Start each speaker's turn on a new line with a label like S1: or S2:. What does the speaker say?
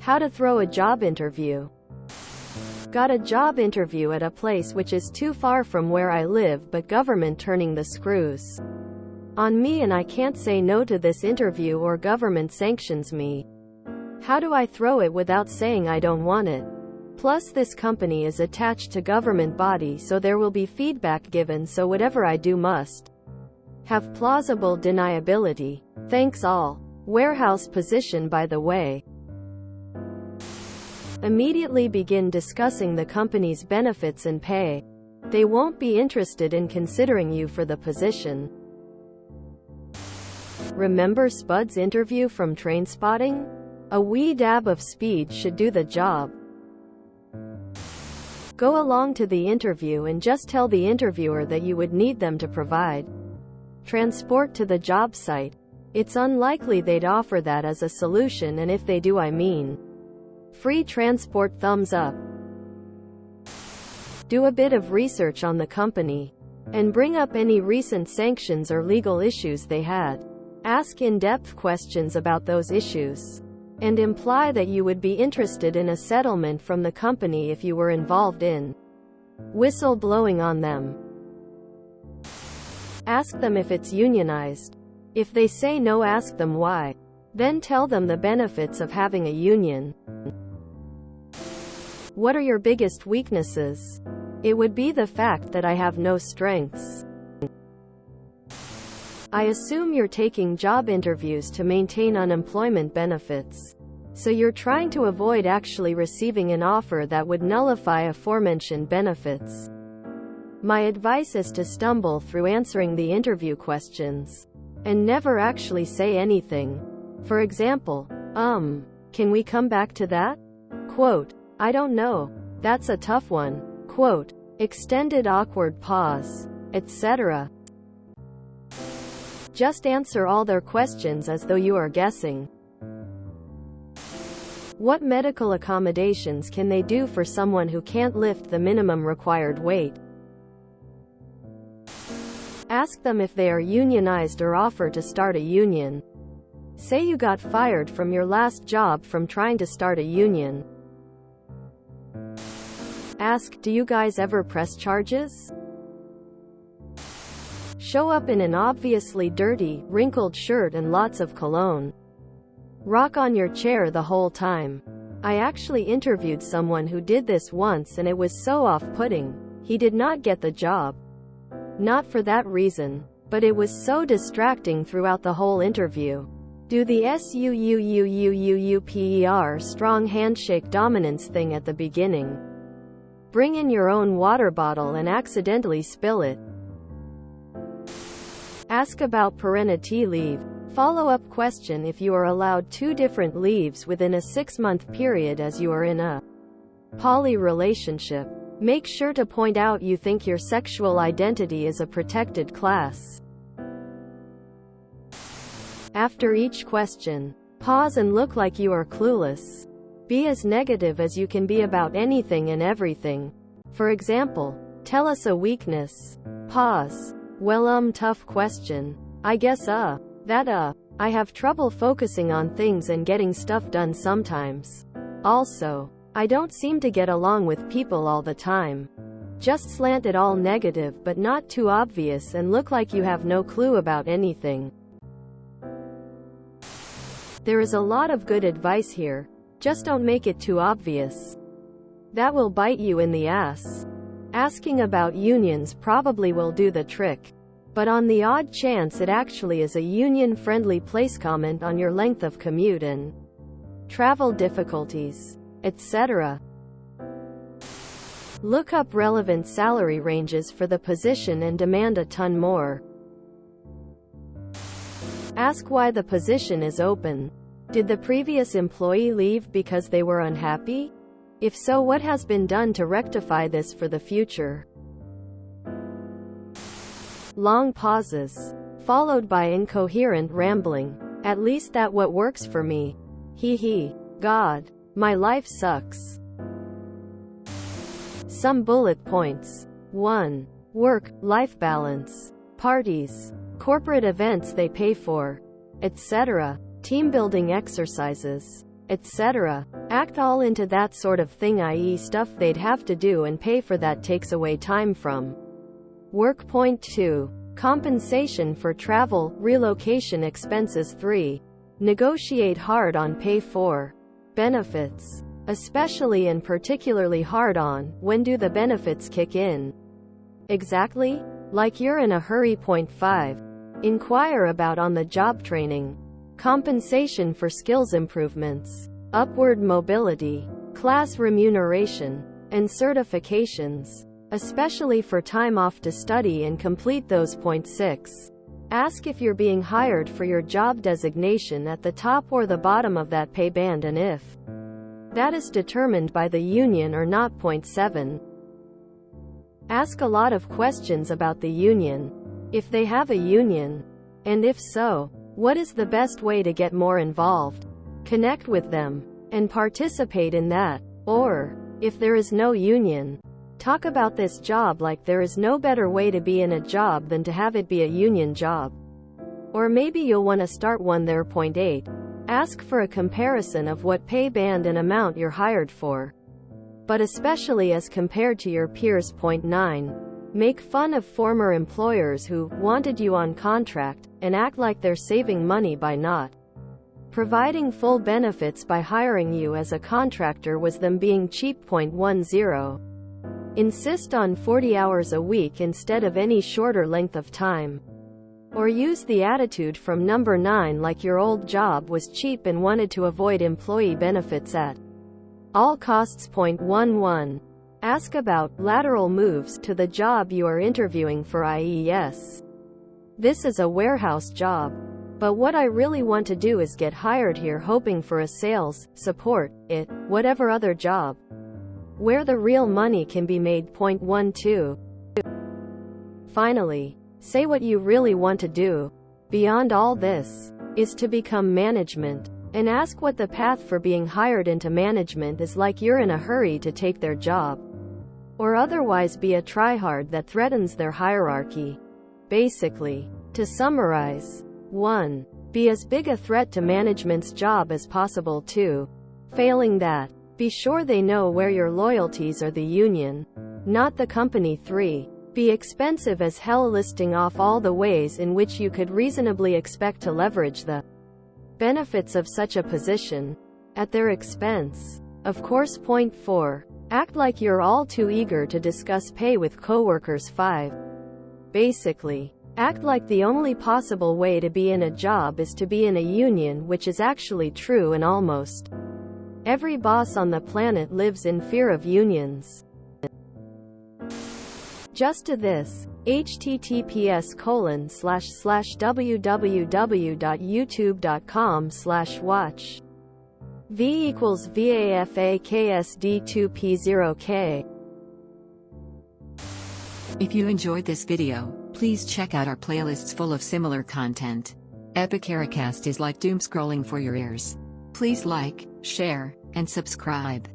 S1: How to throw a job interview. Got a job interview at a place which is too far from where I live, but government turning the screws on me and I can't say no to this interview or government sanctions me. How do I throw it without saying I don't want it? Plus this company is attached to government body, so there will be feedback given, so whatever I do must have plausible deniability. Thanks all. Warehouse position, by the way. Immediately begin discussing the company's benefits and pay. They won't be interested in considering you for the position. Remember Spud's interview from Trainspotting? A wee dab of speed should do the job. Go along to the interview and just tell the interviewer that you would need them to provide transport to the job site. It's unlikely they'd offer that as a solution, and if they do, I mean free transport. Thumbs up. Do a bit of research on the company and bring up any recent sanctions or legal issues they had. Ask in-depth questions about those issues and imply that you would be interested in a settlement from the company if you were involved in whistleblowing on them. Ask them if it's unionized. If they say no, ask them why. Then tell them the benefits of having a union. What are your biggest weaknesses? It would be the fact that I have no strengths. I assume you're taking job interviews to maintain unemployment benefits, so you're trying to avoid actually receiving an offer that would nullify aforementioned benefits. My advice is to stumble through answering the interview questions and never actually say anything. For example, can we come back to that? Quote, I don't know. That's a tough one. Quote, extended awkward pause, etc. Just answer all their questions as though you are guessing. What medical accommodations can they do for someone who can't lift the minimum required weight? Ask them if they are unionized or offer to start a union. Say you got fired from your last job from trying to start a union. Ask, do you guys ever press charges? Show up in an obviously dirty, wrinkled shirt and lots of cologne. Rock on your chair the whole time. I actually interviewed someone who did this once and it was so off-putting. He did not get the job. Not for that reason, but it was so distracting throughout the whole interview. Do the SUUUUUUPER strong handshake dominance thing at the beginning. Bring in your own water bottle and accidentally spill it. Ask about paternity leave. Follow-up question: if you are allowed 2 different leaves within a 6-month period as you are in a poly relationship. Make sure to point out you think your sexual identity is a protected class. After each question, pause and look like you are clueless. Be as negative as you can be about anything and everything. For example, tell us a weakness. Pause. Well, tough question. I guess, I have trouble focusing on things and getting stuff done sometimes. Also, I don't seem to get along with people all the time. Just slant it all negative but not too obvious and look like you have no clue about anything. There is a lot of good advice here. Just don't make it too obvious. That will bite you in the ass. Asking about unions probably will do the trick. But on the odd chance it actually is a union-friendly place, comment on your length of commute and travel difficulties, etc. Look up relevant salary ranges for the position and demand a ton more. Ask why the position is open. Did the previous employee leave because they were unhappy? If so, what has been done to rectify this for the future? Long pauses, followed by incoherent rambling. At least that what works for me. God, my life sucks. Some bullet points. 1. Work-life balance. Parties. Corporate events they pay for. Etc. Team building exercises. etc. Act all into that sort of thing, i.e. stuff they'd have to do and pay for that takes away time from work. Point 2. Compensation for travel, relocation expenses. 3. Negotiate hard on pay. 4. Benefits. Especially and particularly hard on, when do the benefits kick in? Exactly? Like you're in a hurry. Point 5. Inquire about on-the-job training, compensation for skills improvements, upward mobility, class remuneration, and certifications, especially for time off to study and complete those. Point 6. Ask if you're being hired for your job designation at the top or the bottom of that pay band and if that is determined by the union or not. Point 7. Ask a lot of questions about the union, if they have a union, and if so, what is the best way to get more involved, connect with them, and participate in that. Or, if there is no union, talk about this job like there is no better way to be in a job than to have it be a union job. Or maybe you'll want to start one there. Point 8. Ask for a comparison of what pay band and amount you're hired for, but especially as compared to your peers. Point 9. Make fun of former employers who wanted you on contract, and act like they're saving money by not providing full benefits by hiring you as a contractor was them being cheap. Point 10. Insist on 40 hours a week instead of any shorter length of time. Or use the attitude from number 9 like your old job was cheap and wanted to avoid employee benefits at all costs. Point 11. Ask about lateral moves to the job you are interviewing for, i.e. yes, this is a warehouse job, but what I really want to do is get hired here, hoping for a sales, support, whatever other job where the real money can be made. Point 12. Finally, say what you really want to do beyond all this is to become management, and ask what the path for being hired into management is like. You're in a hurry to take their job, or otherwise be a tryhard that threatens their hierarchy. Basically, to summarize: 1. Be as big a threat to management's job as possible. 2. Failing that, be sure they know where your loyalties are, the union, not the company. 3. Be expensive as hell, listing off all the ways in which you could reasonably expect to leverage the benefits of such a position at their expense, of course. Point 4. Act like you're all too eager to discuss pay with coworkers. 5. Basically, act like the only possible way to be in a job is to be in a union, which is actually true, and almost every boss on the planet lives in fear of unions. Just to this, https://www.youtube.com/watch v equals VAFAKSD2P0K.
S2: If you enjoyed this video, please check out our playlists full of similar content. Epic Ericast is like doom scrolling for your ears. Please like, share, and subscribe.